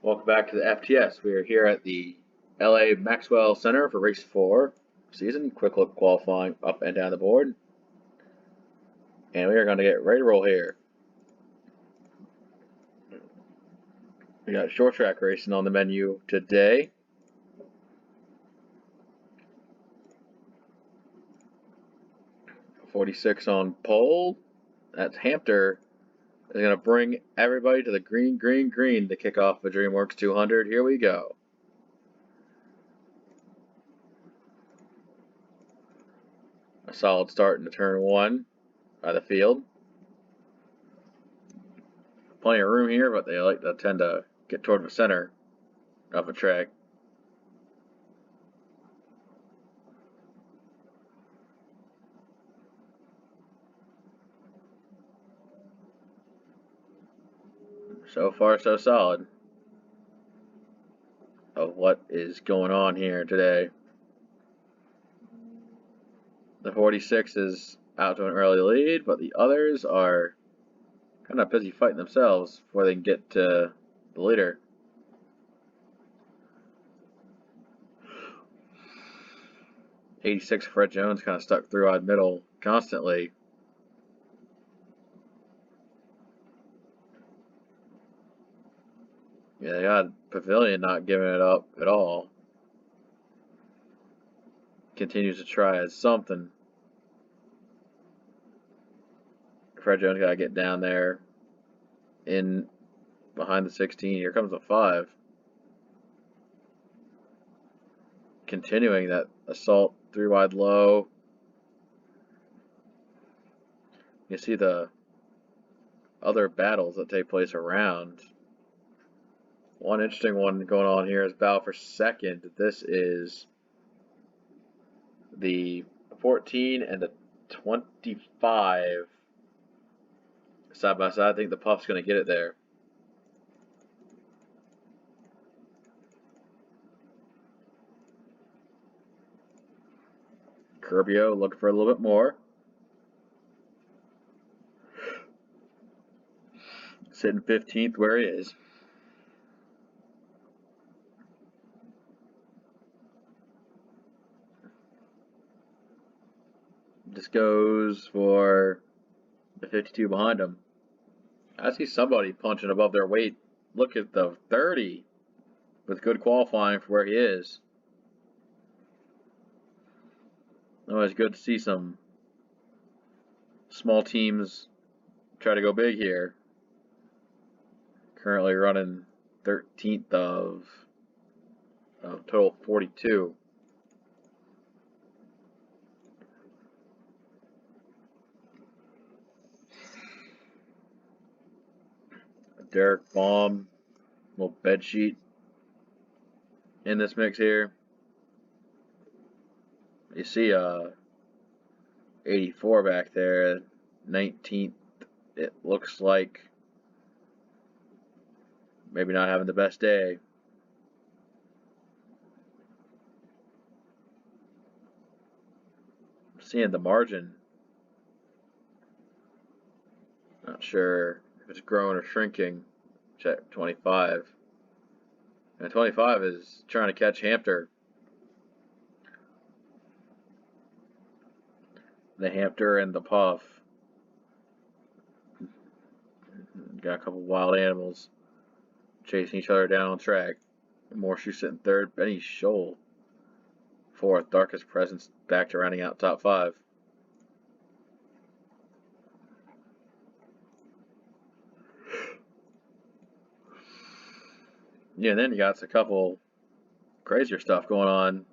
Welcome back to the FTS. We are here at the LA Maxwell Center for race 4 season. Quick look qualifying up and down the board. And we are going to get ready to roll here. We got short track racing on the menu today. .46 on pole. That's Hampter. Is going to bring everybody to the green to kick off the Dreamworks 200. Here we go. A solid start into turn 1 by the field. Plenty of room here, but they like to tend to get toward the center of the track. So far, so solid of what is going on here today. The 46 is out to an early lead, but the others are kind of busy fighting themselves before they can get to the leader. .86 Fred Jones kind of stuck through odd middle constantly. Yeah, they got Pavilion not giving it up at all. Continues to try at something. Fred Jones got to get down there in behind the 16. Here comes the 5. Continuing that assault 3 wide low. You see the other battles that take place around. One interesting one going on here is battle for second. This is the 14 and the 25 side by side. I think the Puff's going to get it there. Curbio looking for a little bit more. Sitting 15th where he is. This goes for the 52 behind him. I see somebody punching above their weight. Look at the 30 with good qualifying for where he is. Always good to see some small teams try to go big here. Currently running 13th of total 42. Derek Baum, little bed sheet in this mix here. You see 84 back there, 19th. It looks like maybe not having the best day. Seeing the margin. Not sure if it's growing or shrinking. Check 25. And 25 is trying to catch Hampter. The Hampter and the Puff. Got a couple wild animals chasing each other down on track. Morshoe sitting 3rd. Benny Scholl 4th. Darkest Presence back to rounding out top 5. Yeah, and then you got a couple crazier stuff going on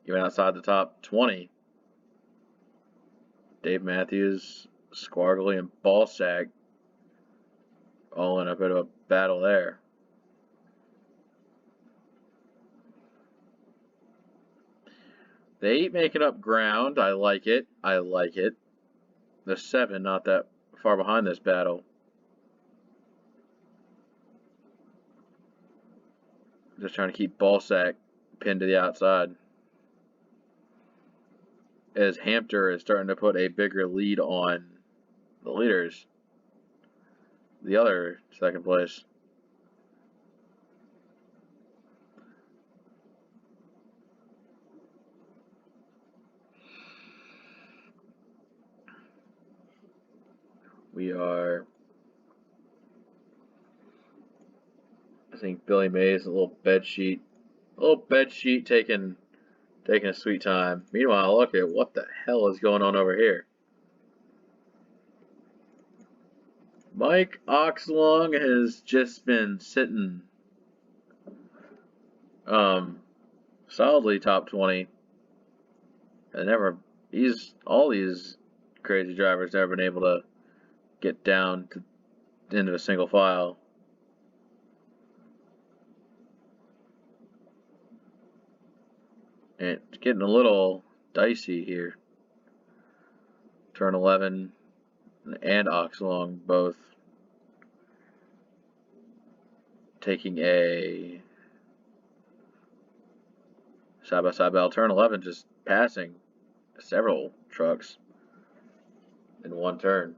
even outside the top 20. Dave Matthews, Squargly, and Ballsack all in a bit of a battle there. They ain't making up ground. I like it. I like it. The 7 not that far behind this battle. Just trying to keep Ballsack pinned to the outside. As Hampter is starting to put a bigger lead on the leaders. The other second place. We are, I think Billy Mays, a little bed sheet taking a sweet time. Meanwhile, look at what the hell is going on over here. Mike Oxlong has just been sitting solidly top 20. And all these crazy drivers never been able to get down to into a single file. And it's getting a little dicey here. Turn 11 and Oxlong both taking a side-by-side battle. Turn 11 just passing several trucks in one turn.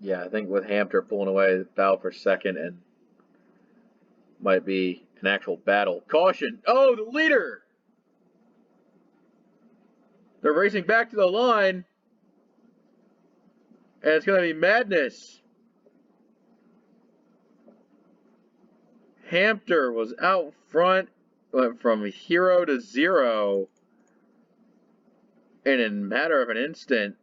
Yeah, I think with Hampter pulling away, the battle for second and might be an actual battle. Caution! Oh, the leader! They're racing back to the line, and it's going to be madness. Hampter was out front, went from hero to zero in a matter of an instant.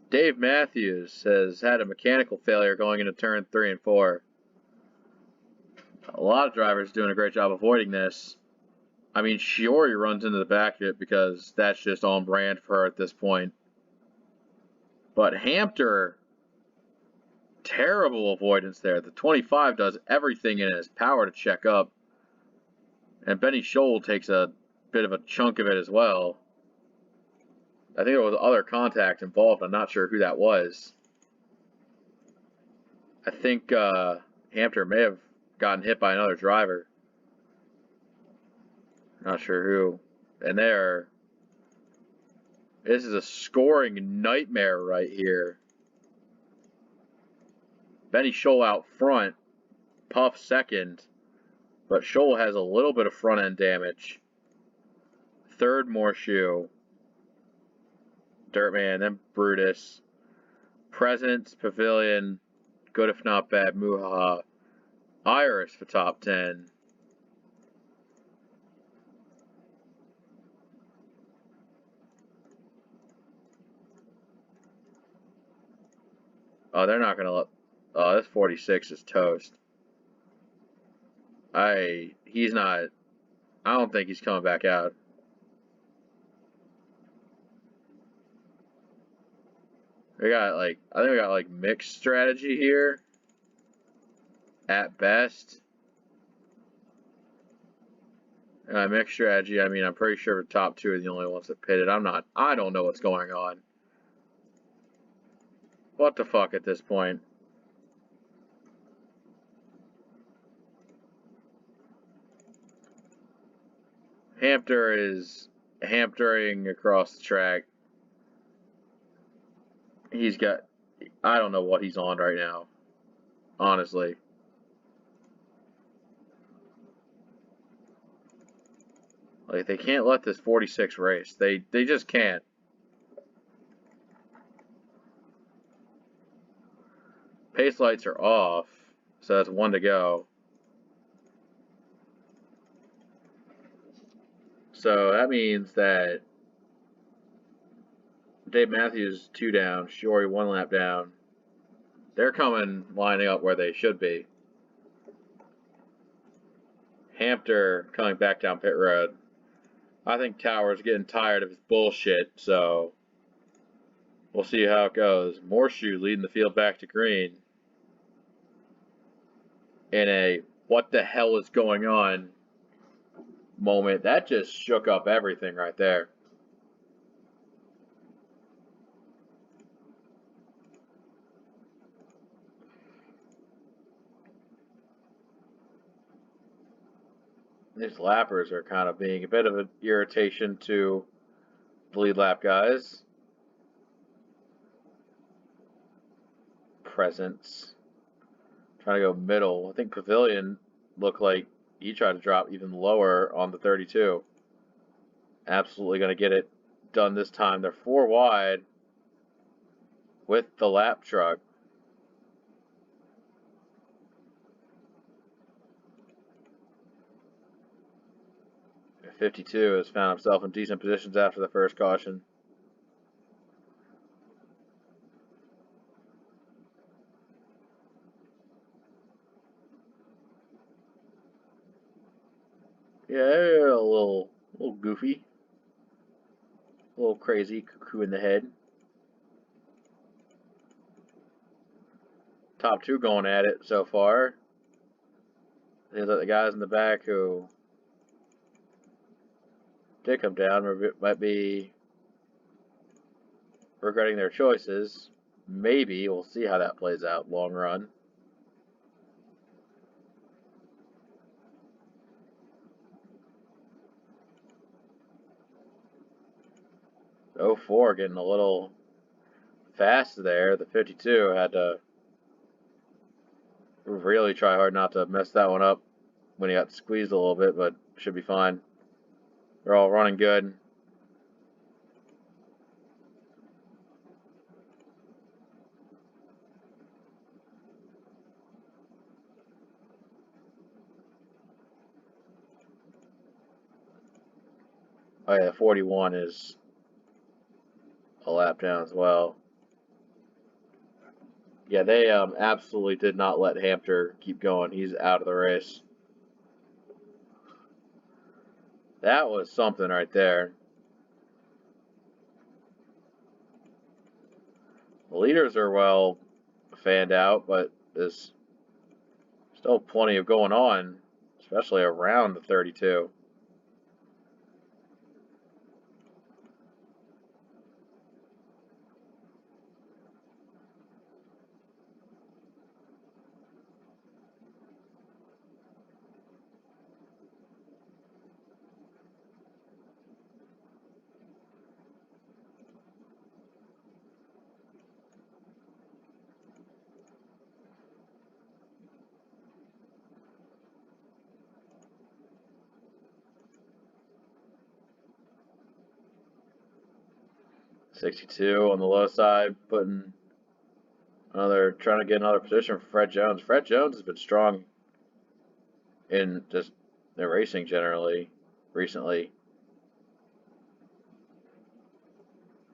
Dave Matthews has had a mechanical failure going into turn 3 and 4. A lot of drivers doing a great job avoiding this. I mean, Shiori runs into the back of it because that's just on brand for her at this point. But Hampter, terrible avoidance there. The 25 does everything in his power to check up. And Benny Scholl takes a bit of a chunk of it as well. I think there was other contact involved. I'm not sure who that was. I think Hampter may have gotten hit by another driver. Not sure who. And this is a scoring nightmare right here. Benny Scholl out front. Puff second. But Scholl has a little bit of front end damage. Third, Morshoe. Dirtman, then Brutus. Presence, Pavilion, good if not bad, Muhaha. Iris for top 10. Oh, they're not going to let... Oh, this 46 is toast. He's not... I don't think he's coming back out. I think we got like mixed strategy here. At best. And mixed strategy, I mean, I'm pretty sure the top 2 are the only ones that pitted. I don't know what's going on. What the fuck at this point? Hampter is hampering across the track. I don't know what he's on right now. Honestly. Like, they can't let this 46 race. They just can't. Pace lights are off, so that's 1 to go. So that means that Dave Matthews 2 down, Shiori 1 lap down. They're lining up where they should be. Hampter coming back down pit road. I think Tower's getting tired of his bullshit, so we'll see how it goes. Morshoe leading the field back to green. In a what the hell is going on moment. That just shook up everything right there. These lappers are kind of being a bit of an irritation to the lead lap guys. Presence. Trying to go middle. I think Pavilion looked like he tried to drop even lower on the 32. Absolutely going to get it done this time. They're 4 wide with the lap truck. The 52 has found himself in decent positions after the first caution. Yeah, a little goofy, a little crazy, cuckoo in the head. Top 2 going at it so far. Seems like the guys in the back who did come down might be regretting their choices. Maybe. We'll see how that plays out long run. Oh, 04 getting a little fast there. The 52 had to really try hard not to mess that one up when he got squeezed a little bit, but should be fine. They're all running good. Oh yeah, 41 is a lap down as well. Yeah, they absolutely did not let Hampter keep going. He's out of the race. That was something right there. The leaders are well fanned out, but there's still plenty of going on, especially around the 32. '62 on the low side, trying to get another position for Fred Jones. Fred Jones has been strong in just the racing generally recently.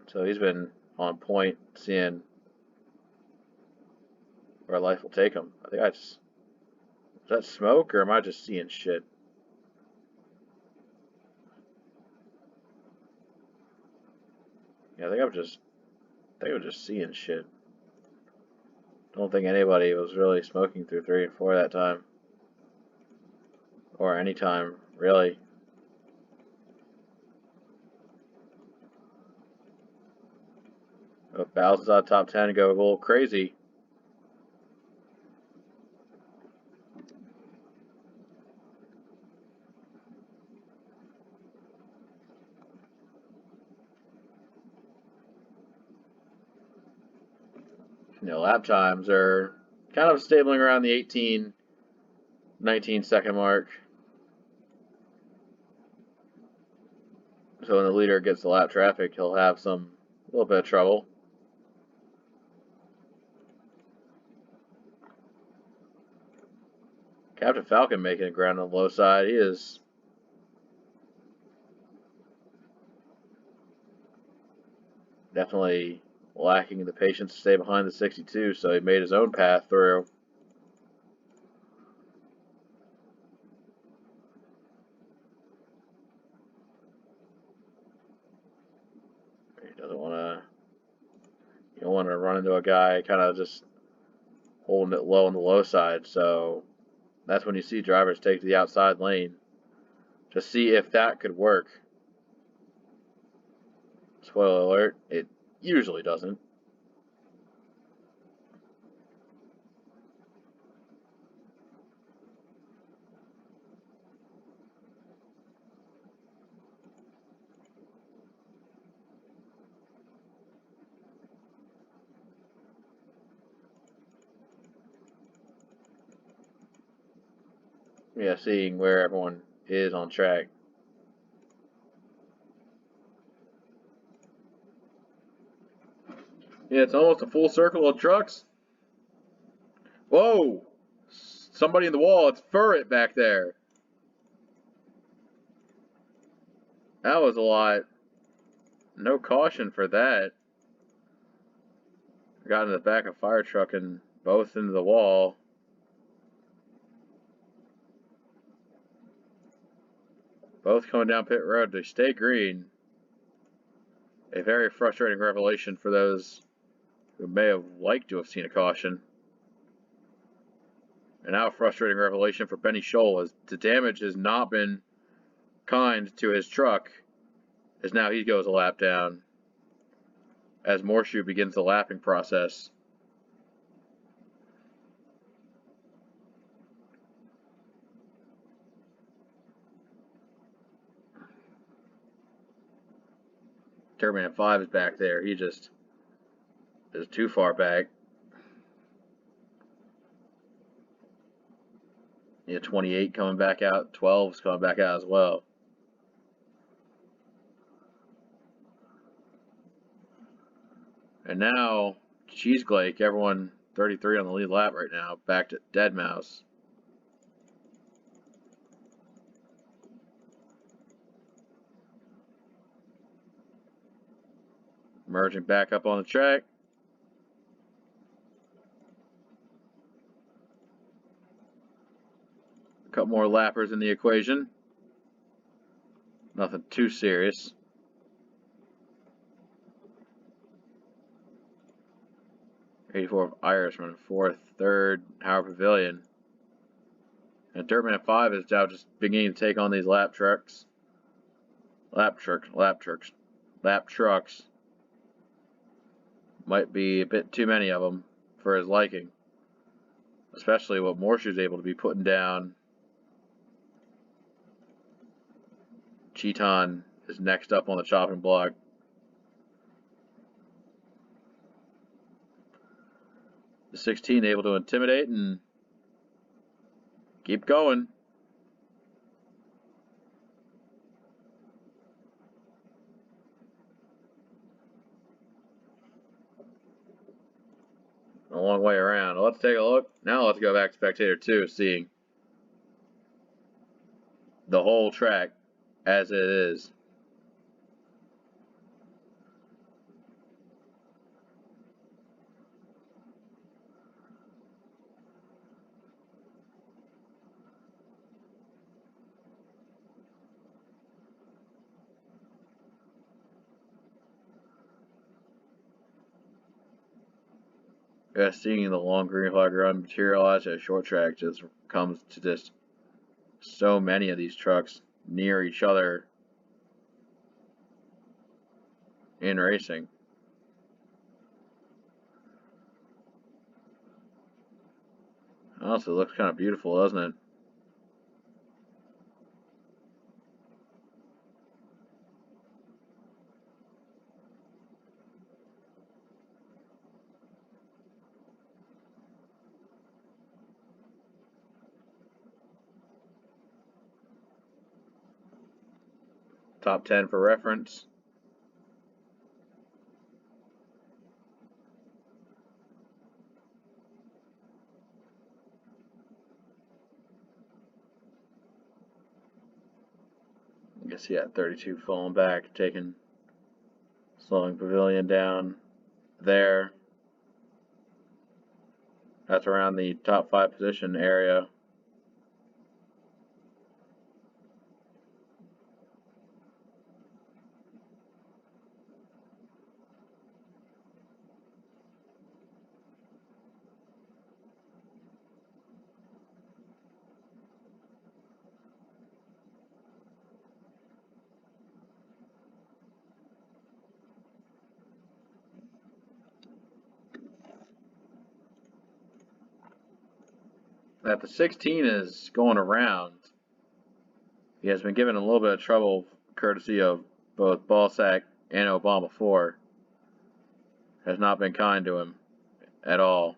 So he's been on point, seeing where life will take him. Is that smoke, or am I just seeing shit? Yeah, I think I'm just seeing shit. Don't think anybody was really smoking through 3 and 4 that time. Or any time, really. If Bowles out top 10 go a little crazy. Lap times are kind of stabling around the 18, 19 second mark. So when the leader gets the lap traffic, he'll have a little bit of trouble. Captain Falcon making it ground on the low side. He is definitely lacking the patience to stay behind the 62, so he made his own path through. He doesn't want to. You don't want to run into a guy kind of just holding it low on the low side. So that's when you see drivers take to the outside lane to see if that could work. Spoiler alert, it usually doesn't. Yeah, seeing where everyone is on track. Yeah, it's almost a full circle of trucks. Whoa! Somebody in the wall. It's Furret back there. That was a lot. No caution for that. Got in the back of fire truck and both into the wall. Both coming down pit road. They stay green. A very frustrating revelation for those who may have liked to have seen a caution. And now a frustrating revelation for Benny Scholl as the damage has not been kind to his truck, as now he goes a lap down as Morshoe begins the lapping process. Turboman 5 is back there. He just is too far back. Yeah, 28 coming back out. 12 is coming back out as well. And now, Cheeseglake, everyone 33 on the lead lap right now, back to Deadmau5. Merging back up on the track. A couple more lappers in the equation. Nothing too serious. '84 of Irishman, 4th, 3rd, Howard Pavilion. And Dirtman 5 is now just beginning to take on these lap trucks. Lap trucks. Might be a bit too many of them for his liking. Especially what Morshoe's able to be putting down. Cheeton is next up on the chopping block. The 16 able to intimidate and keep going. A long way around. Let's take a look. Now let's go back to Spectator 2, seeing the whole track as it is. Yeah, seeing the long green flag run materialize at a short track just comes to just so many of these trucks near each other in racing. Honestly, it looks kind of beautiful, doesn't it? Top 10 for reference. I guess, yeah, 32 falling back, slowing Pavilion down there. That's around the top 5 position area. That the 16 is going around. He has been given a little bit of trouble courtesy of both Ballsack and Obama 4. Has not been kind to him at all.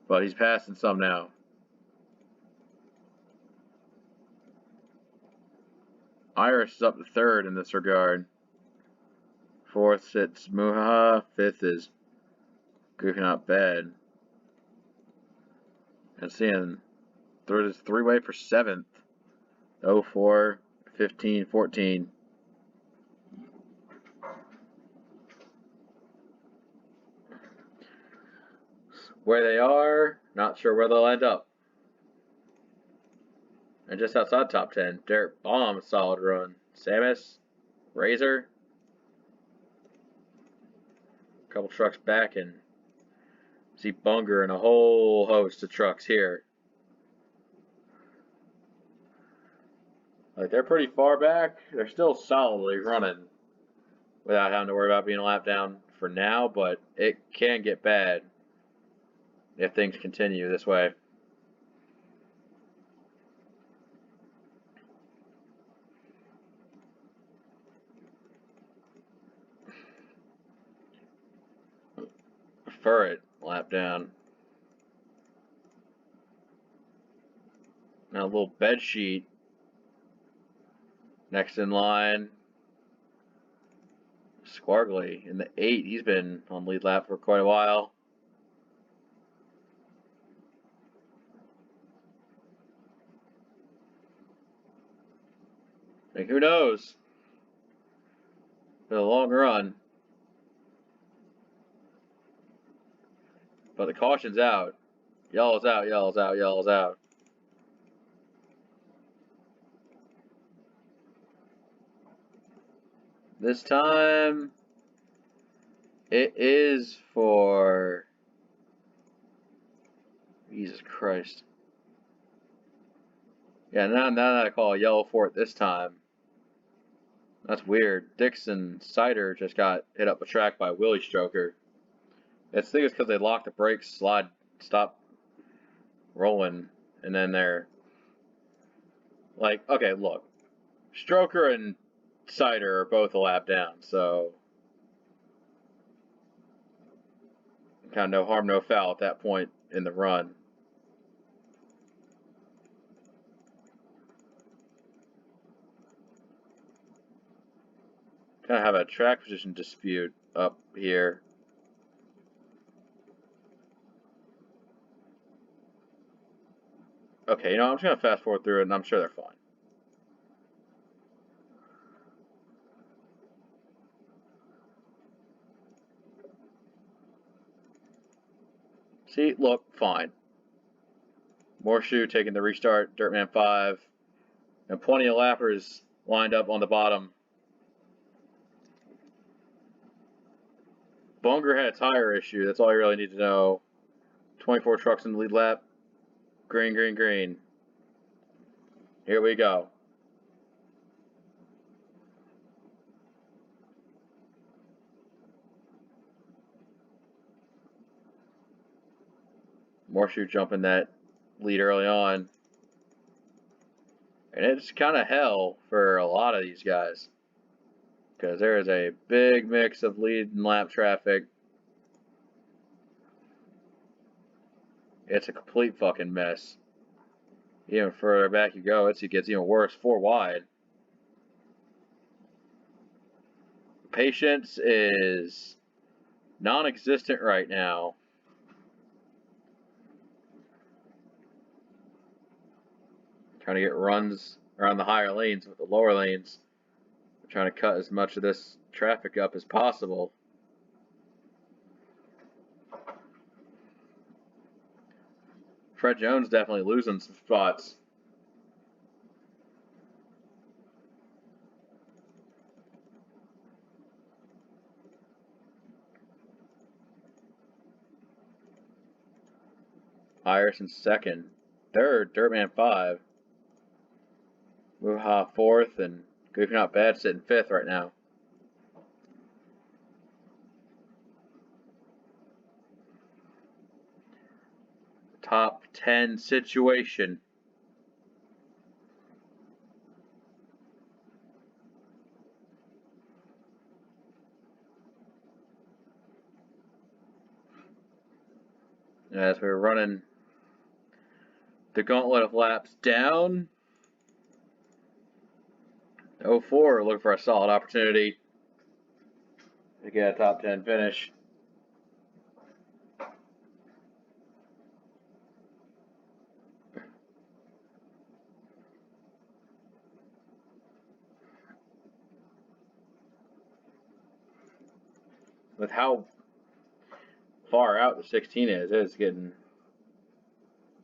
But he's passing some now. Iris is up to third in this regard. Fourth sits Muha. Fifth is Goofy Not Bad. And seeing there's three-way for seventh. 04, 15, 14. Where they are, not sure where they'll end up. And just outside top 10, Derek Bomb, solid run. Samus, Razor, a couple trucks back, and see Bunger and a whole host of trucks here. Like, they're pretty far back. They're still solidly running without having to worry about being a lap down for now, but it can get bad if things continue this way. Furret, lap down. Now a little bed sheet. Next in line, Squargly in the 8. He's been on lead lap for quite a while. Like, who knows? Been a long run. But the caution's out. Yellow's out, yellow's out, yellow's out. This time, it is for... Jesus Christ. Yeah, now that I call a yellow for it this time. That's weird. Dixon Cider just got hit up a track by Willie Stroker. I think it's because they locked the brakes, stop rolling, and then they're like, okay, look, Stroker and Cider are both a lap down, so kind of no harm, no foul at that point in the run. Kind of have a track position dispute up here. Okay, I'm just going to fast forward through it, and I'm sure they're fine. See, look, fine. Morshoe taking the restart, Dirtman 5, and plenty of lappers lined up on the bottom. Bunger had a tire issue, that's all you really need to know. 24 trucks in the lead lap. Green, green, green. Here we go. Morshoe jumping that lead early on. And it's kind of hell for a lot of these guys. Because there is a big mix of lead and lap traffic. It's a complete fucking mess. Even further back you go, it gets even worse. 4 wide. Patience is non-existent right now. Trying to get runs around the higher lanes with the lower lanes. Trying to cut as much of this traffic up as possible. Fred Jones definitely losing some spots. Iris in second. Third, Dirtman 5. Wuha 4th, and Goofy Not Bad sitting 5th right now. Top 10 situation. As we're running the gauntlet of laps down. 04 looking for a solid opportunity to get a top 10 finish. With how far out the 16 is, it's getting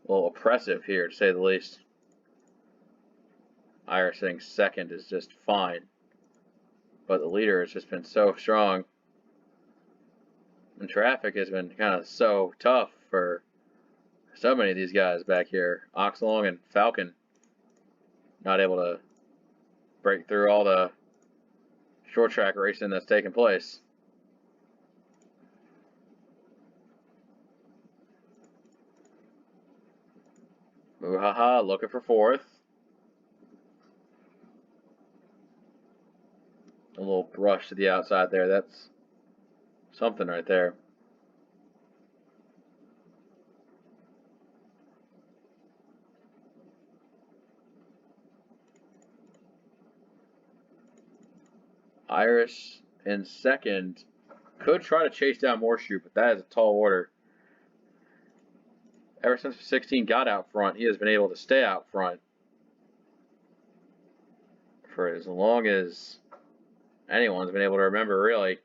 a little oppressive here, to say the least. Iris sitting second is just fine, but the leader has just been so strong. And traffic has been kind of so tough for so many of these guys back here. Oxlong and Falcon not able to break through all the short track racing that's taking place. Muhaha looking for fourth. A little brush to the outside there. That's something right there. Iris in second. Could try to chase down Morshoe, but that is a tall order. Ever since 16 got out front, he has been able to stay out front for as long as anyone's been able to remember, really.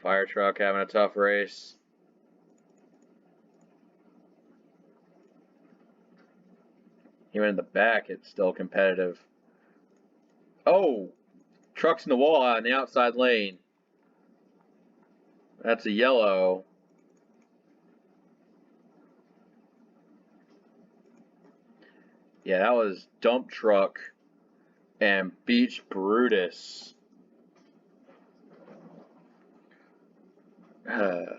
Fire truck having a tough race. Even in the back, it's still competitive. Oh! Truck's in the wall on the outside lane. That's a yellow. Yeah, that was Dump Truck and Beach Brutus. Tough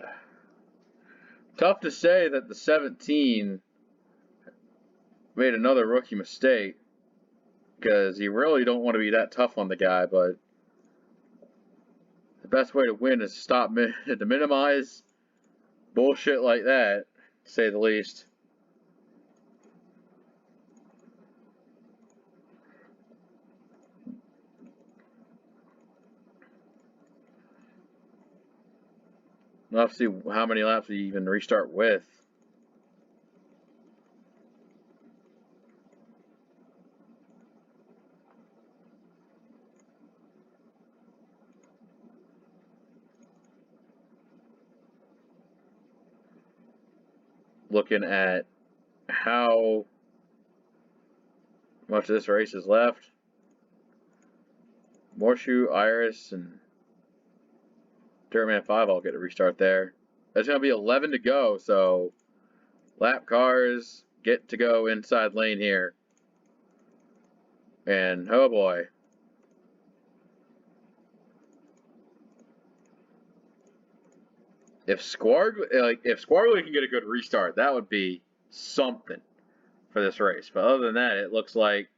to say that the 17 made another rookie mistake, because you really don't want to be that tough on the guy, but the best way to win is to minimize bullshit like that, to say the least. We'll have to see how many laps we even restart with. Looking at how much of this race is left. Morshoe, Iris, and Dirtman 5 all get a restart there. There's going to be 11 to go, so lap cars get to go inside lane here. And oh boy. If Squargly can get a good restart, that would be something for this race. But other than that, it looks like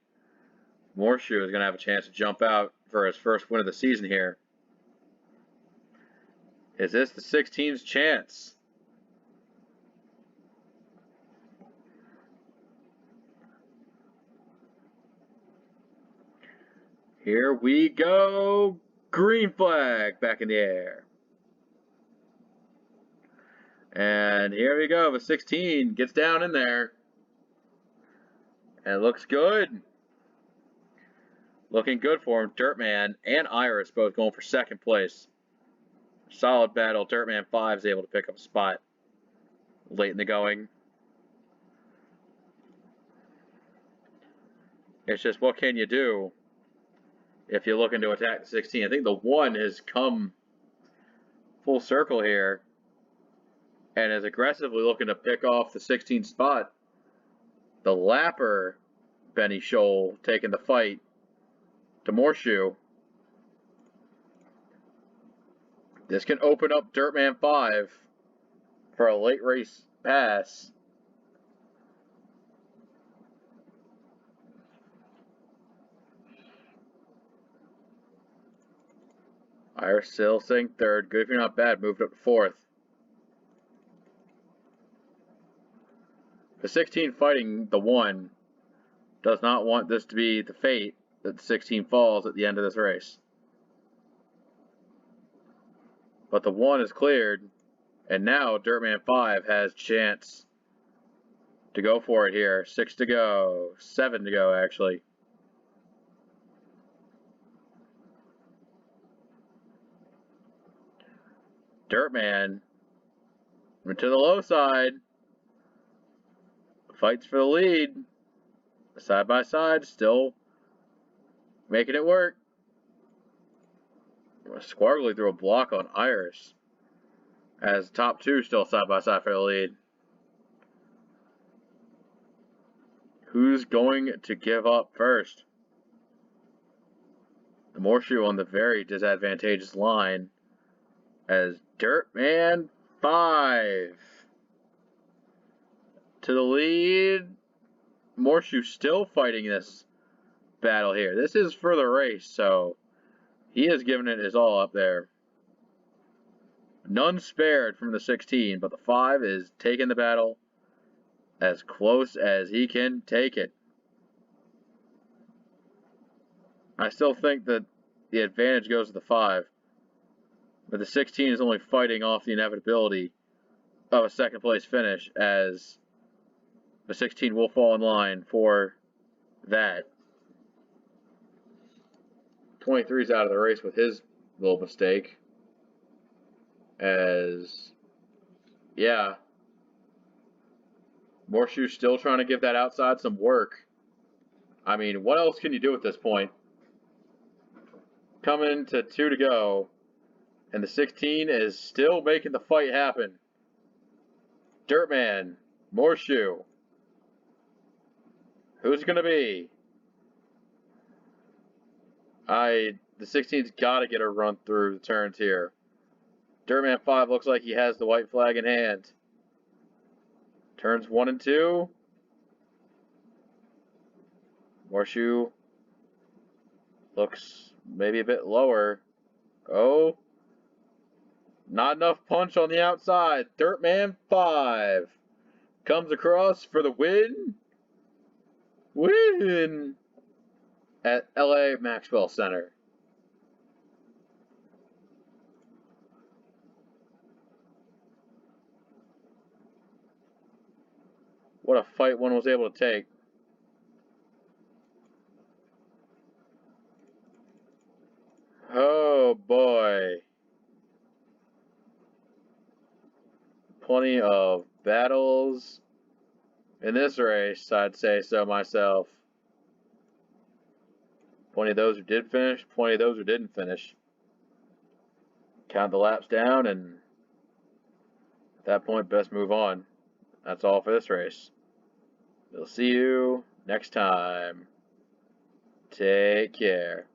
Morshoe is going to have a chance to jump out for his first win of the season here. Is this the 16's chance? Here we go. Green flag back in the air. And here we go. The 16 gets down in there. And it looks good. Looking good for him. Dirtman and Iris both going for second place. Solid battle. Dirtman 5 is able to pick up a spot late in the going. It's just, what can you do if you're looking to attack the 16? I think the 1 has come full circle here and is aggressively looking to pick off the 16 spot. The lapper, Benny Scholl, taking the fight to Morshoe. This can open up Dirtman 5 for a late race pass. Iris still sitting third. Good if you're not bad. Moved up to fourth. The 16 fighting the 1 does not want this to be the fate that the 16 falls at the end of this race. But the 1 is cleared, and now Dirtman 5 has chance to go for it here. 6 to go, 7 to go actually. Dirtman went to the low side, fights for the lead, side by side, still making it work. Squargly threw a block on Iris, as top 2 still side by side for the lead. Who's going to give up first? The Morshoe on the very disadvantageous line, as Dirtman 5 to the lead. Morshoe still fighting this battle here. This is for the race, so he is giving it his all up there. None spared from the 16, but the 5 is taking the battle as close as he can take it. I still think that the advantage goes to the 5, but the 16 is only fighting off the inevitability of a second place finish, as the 16 will fall in line for that. 23's out of the race with his little mistake, as, yeah, Morshoe still trying to give that outside some work. I mean, what else can you do at this point? Coming to 2 to go, and the 16 is still making the fight happen. Dirtman, Morshoe. Who's it going to be? The 16's got to get a run through the turns here. Dirtman 5 looks like he has the white flag in hand. Turns 1 and 2. Morshoe looks maybe a bit lower. Oh, not enough punch on the outside. Dirtman 5 comes across for the win. Win at LA Maxwell Center. What a fight one was able to take. Oh boy. Plenty of battles in this race, I'd say so myself. Plenty of those who did finish, plenty of those who didn't finish. Count the laps down, and at that point, best move on. That's all for this race. We'll see you next time. Take care.